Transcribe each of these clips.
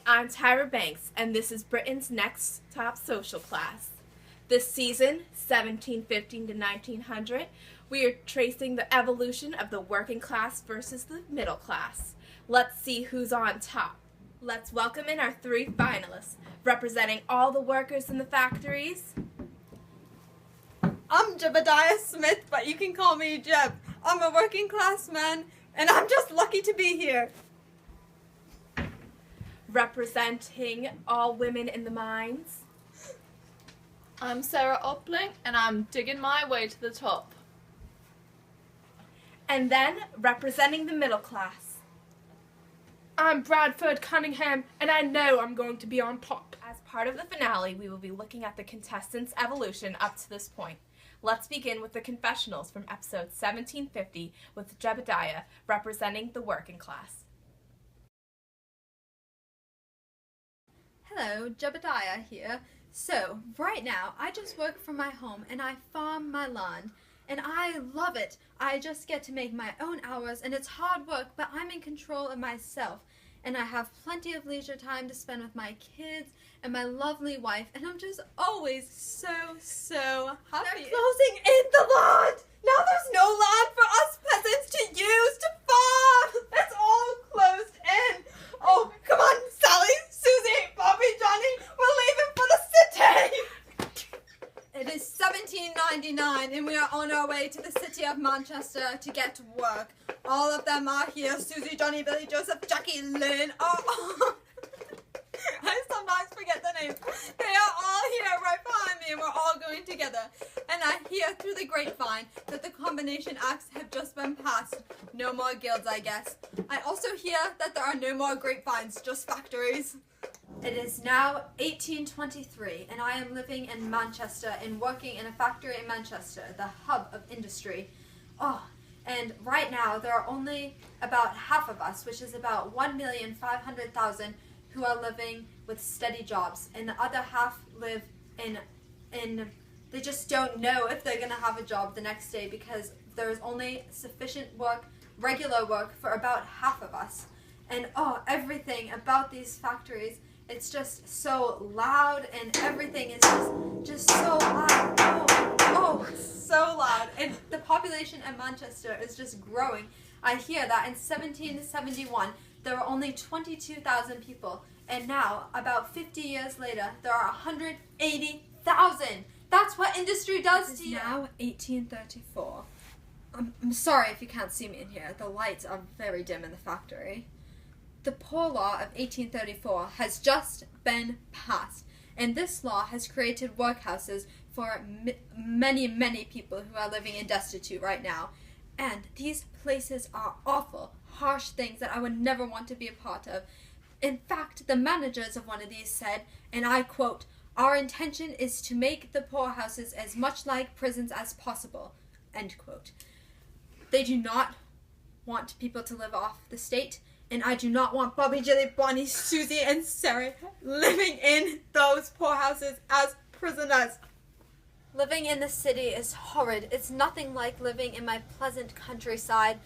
I'm Tyra Banks, and this is Britain's Next Top Social Class. This season, 1750 to 1900, we are tracing the evolution of the working class versus the middle class. Let's see who's on top. Let's welcome in our three finalists, representing all the workers in the factories. I'm Jebediah Smith, but you can call me Jeb. I'm a working class man, and I'm just lucky to be here. Representing all women in the mines. I'm Sarah Opling, and I'm digging my way to the top. And then, representing the middle class. I'm Bradford Cunningham, and I know I'm going to be on top. As part of the finale, we will be looking at the contestants' evolution up to this point. Let's begin with the confessionals from episode 1750 with Jebediah representing the working class. Hello, Jebediah here. So, right now, I just work from my home and I farm my land. And I love it. I just get to make my own hours and it's hard work, but I'm in control of myself. And I have plenty of leisure time to spend with my kids and my lovely wife. And I'm just always so happy. They're closing in the land! Now there's no land for us peasants to use to farm! It's all closed in! Oh, come on, Sally, Susie, Bobby, Johnny, we're leaving for the city! It is 1799 and we are on our way to the city of Manchester to get to work. All of them are here. Susie, Johnny, Billy, Joseph, Jackie, Lynn. Oh. I sometimes forget the names. They are all here right behind me and we're all going together. And I hear through the grapevine that the Combination Acts have just been passed. No more guilds, I guess. I also hear that there are no more grapevines, just factories. It is now 1823 and I am living in Manchester and working in a factory in Manchester, the hub of industry. Oh, and right now there are only about half of us, which is about 1,500,000 who are living with steady jobs, and the other half live in they just don't know if they're going to have a job the next day because there is only sufficient work, regular work, for about half of us. And everything about these factories, it's just so loud and everything is just so loud. So loud. And the population in Manchester is just growing. I hear that in 1771 there were only 22,000 people, and now, about 50 years later, there are 180,000. That's what industry does to you. It is now 1834. I'm sorry if you can't see me in here. The lights are very dim in the factory. The Poor Law of 1834 has just been passed, and this law has created workhouses for many people who are living in destitute right now. And these places are awful, harsh things that I would never want to be a part of. In fact, the managers of one of these said, and I quote, "Our intention is to make the poorhouses as much like prisons as possible," end quote. They do not want people to live off the state, and I do not want Bobby, Jilly, Bonnie, Susie, and Sarah living in those poorhouses as prisoners. Living in the city is horrid. It's nothing like living in my pleasant countryside.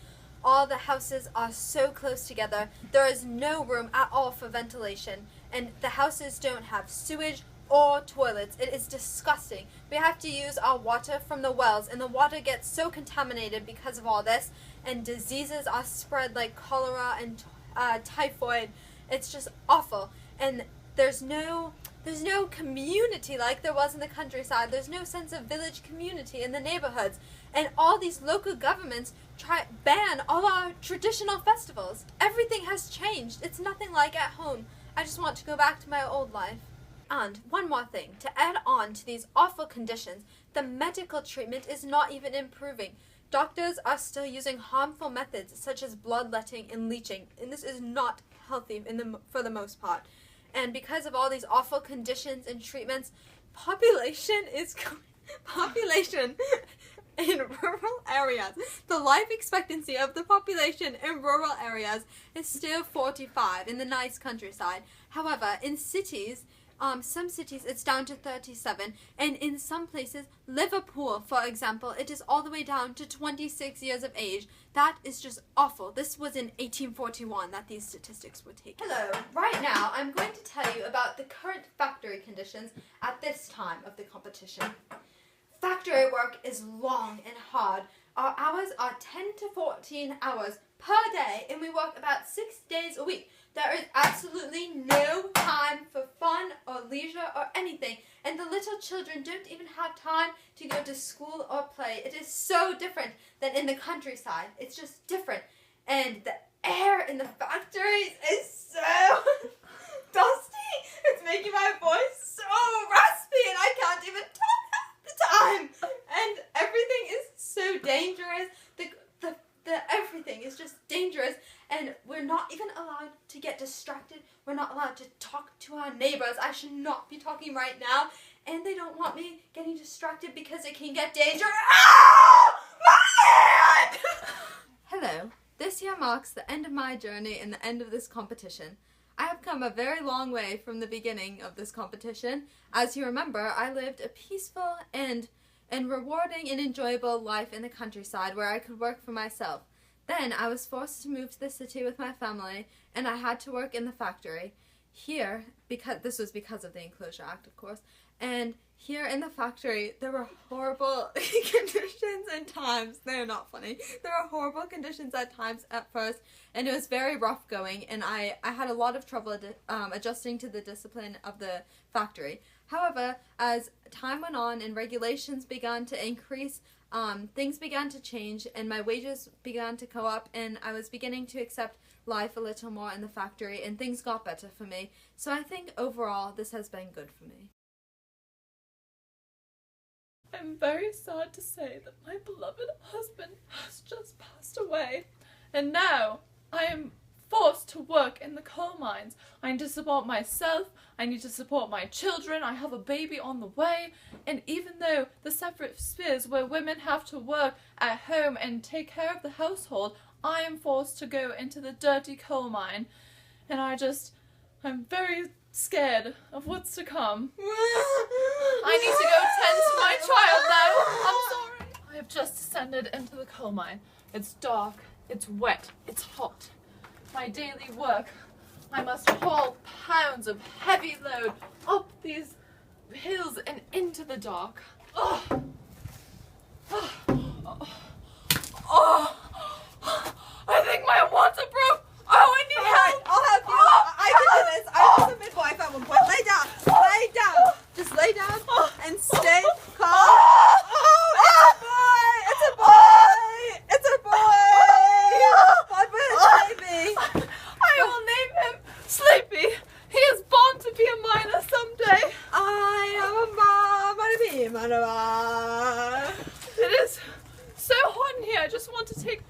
All the houses are so close together. There is no room at all for ventilation, and the houses don't have sewage or toilets. It is disgusting. We have to use our water from the wells, and the water gets so contaminated because of all this, and diseases are spread like cholera and typhoid. It's just awful. And there's no community like there was in the countryside. There's no sense of village community in the neighborhoods. And all these local governments ban all our traditional festivals. Everything has changed. It's nothing like at home. I just want to go back to my old life. And one more thing, to add on to these awful conditions, the medical treatment is not even improving. Doctors are still using harmful methods such as bloodletting and leeching, and this is not healthy for the most part. And because of all these awful conditions and treatments, population in rural areas, the life expectancy of the population in rural areas is still 45 in the nice countryside. However, in cities, some cities it's down to 37, and in some places, Liverpool, for example, it is all the way down to 26 years of age. That is just awful. This was in 1841 that these statistics were taken. Hello. Right now, I'm going to tell you about the current factory conditions at this time of the competition. Factory work is long and hard. Our hours are 10 to 14 hours per day, and we work about 6 days a week. There is absolutely no time for fun or leisure or anything, and the little children don't even have time to go to school or play. It is so different than in the countryside. It's just different, and the air in the factories is so dusty. It's making my voice so raspy, and I can't even talk half the time. And everything is so dangerous. Everything is just dangerous, and we're not even allowed to get distracted. We're not allowed to talk to our neighbors. I should not be talking right now, and they don't want me getting distracted because it can get dangerous. Ah! My hand! Hello. This year marks the end of my journey and the end of this competition. I have come a very long way from the beginning of this competition. As you remember, I lived a peaceful and rewarding and enjoyable life in the countryside where I could work for myself. Then I was forced to move to the city with my family, and I had to work in the factory. Here, this was because of the Enclosure Act, of course, and here in the factory, there were horrible conditions and times. They're not funny. There were horrible conditions at times at first, and it was very rough going, and I had a lot of trouble adjusting to the discipline of the factory. However, as time went on and regulations began to increase, things began to change, and my wages began to go up, and I was beginning to accept life a little more in the factory, and things got better for me. So I think overall this has been good for me. I'm very sad to say that my beloved husband has just passed away, and now I am forced to work in the coal mines. I need to support myself, I need to support my children, I have a baby on the way, and even though the separate spheres where women have to work at home and take care of the household, I am forced to go into the dirty coal mine, and I'm very scared of what's to come. I need to go tend to my child now. I'm sorry. I have just descended into the coal mine. It's dark, it's wet, it's hot. My daily work, I must haul pounds of heavy load up these hills and into the dark. Oh. Oh. Oh. I think my water broke. Oh, I need help. I'll help you. I can do this. I was a midwife at one point. Lay down. Lay down. Just lay down and stay calm. Oh, it's a boy. It's a boy. God bless baby. I will name him Sleepy. He is born to be a miner someday. I am a mom and a bee, man. It is so hot in here. I just want to take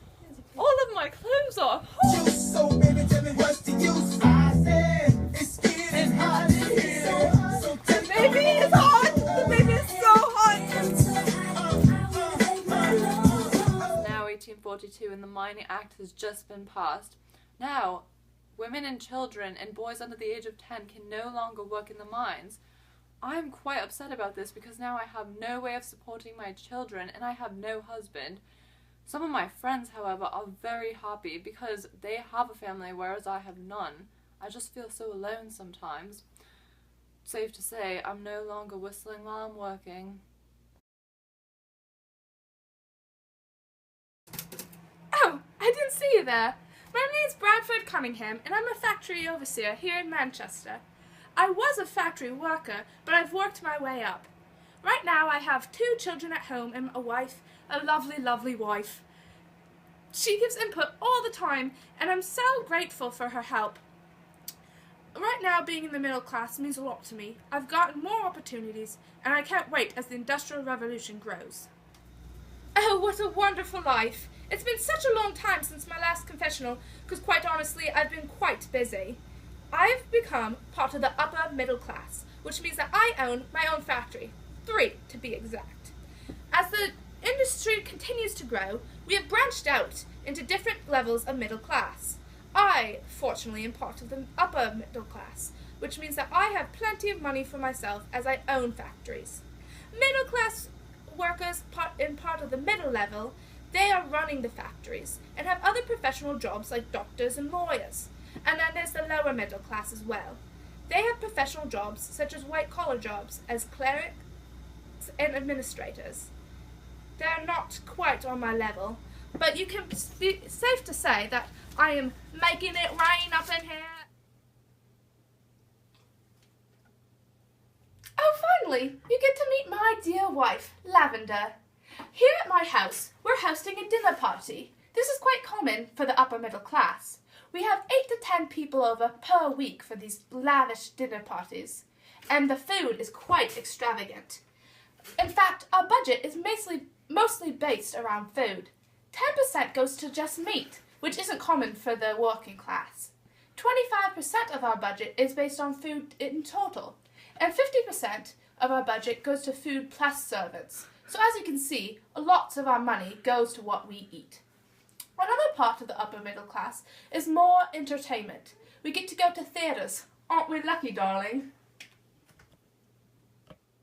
all of my clothes off. So baby, tell me what's the use? I said it's getting hot in here. So The baby is hot. The baby is so hot. Now 1842 and the Mining Act has just been passed. Now, women and children and boys under the age of 10 can no longer work in the mines. I'm quite upset about this because now I have no way of supporting my children and I have no husband. Some of my friends, however, are very happy because they have a family whereas I have none. I just feel so alone sometimes. Safe to say, I'm no longer whistling while I'm working. Oh, I didn't see you there. My name's Bradford Cunningham, and I'm a factory overseer here in Manchester. I was a factory worker, but I've worked my way up. Right now I have 2 children at home and a wife, a lovely, lovely wife. She gives input all the time, and I'm so grateful for her help. Right now, being in the middle class means a lot to me. I've gotten more opportunities, and I can't wait as the Industrial Revolution grows. Oh, what a wonderful life! It's been such a long time since my last confessional, because quite honestly, I've been quite busy. I've become part of the upper middle class, which means that I own my own factory. 3, to be exact. As the industry continues to grow, we have branched out into different levels of middle class. I, fortunately, am part of the upper middle class. which means that I have plenty of money for myself as I own factories. Middle class workers in part of the middle level, they are running the factories and have other professional jobs like doctors and lawyers. And then there's the lower middle class as well. They have professional jobs such as white-collar jobs as clerics and administrators. They're not quite on my level, but you can be safe to say that I am making it rain up in here. Oh, finally, you get to meet my dear wife, Lavender. Here at my house, we're hosting a dinner party. This is quite common for the upper middle class. We have 8 to 10 people over per week for these lavish dinner parties, and the food is quite extravagant. In fact, our budget is mostly based around food. 10% goes to just meat, which isn't common for the working class. 25% of our budget is based on food in total, and 50% of our budget goes to food plus servants. So as you can see, lots of our money goes to what we eat. Another part of the upper middle class is more entertainment. We get to go to theatres. Aren't we lucky, darling?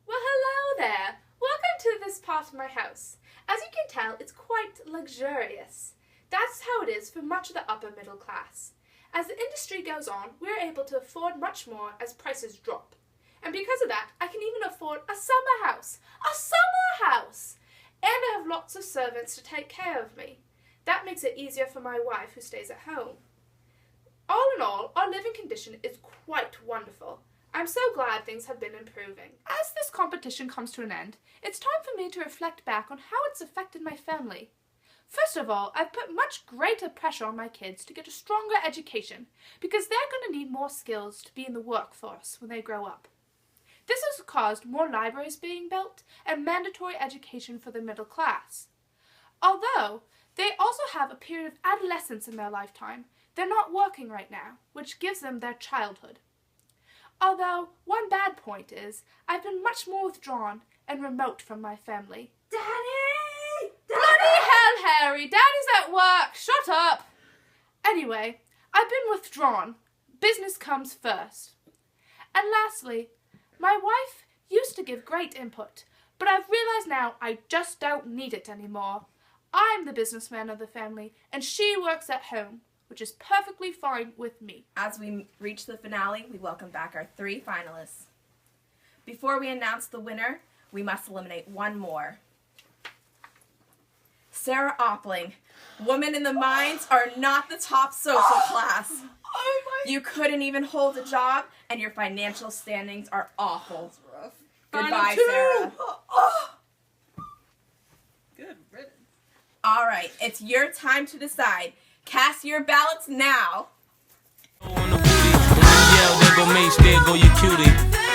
Well, hello there. Welcome to this part of my house. As you can tell, it's quite luxurious. That's how it is for much of the upper middle class. As the industry goes on, we're able to afford much more as prices drop. And because of that, I can even afford a summer house. A summer house! And I have lots of servants to take care of me. That makes it easier for my wife who stays at home. All in all, our living condition is quite wonderful. I'm so glad things have been improving. As this competition comes to an end, it's time for me to reflect back on how it's affected my family. First of all, I've put much greater pressure on my kids to get a stronger education because they're going to need more skills to be in the workforce when they grow up. This has caused more libraries being built and mandatory education for the middle class. Although they also have a period of adolescence in their lifetime, they're not working right now, which gives them their childhood. Although, one bad point is, I've been much more withdrawn and remote from my family. Daddy! Bloody hell, Harry! Daddy's at work! Shut up! Anyway, I've been withdrawn. Business comes first. And lastly, my wife used to give great input, but I've realized now I just don't need it anymore. I'm the businessman of the family, and she works at home, which is perfectly fine with me. As we reach the finale, we welcome back our 3 finalists. Before we announce the winner, we must eliminate one more. Sarah Oppling. Women in the mines are not the top social class. You couldn't even hold a job, and your financial standings are awful. Rough. Goodbye, Sarah. Good riddance. All right, it's your time to decide. Cast your ballots now. On the booty, when you yell, there go Mace, there go your cutie.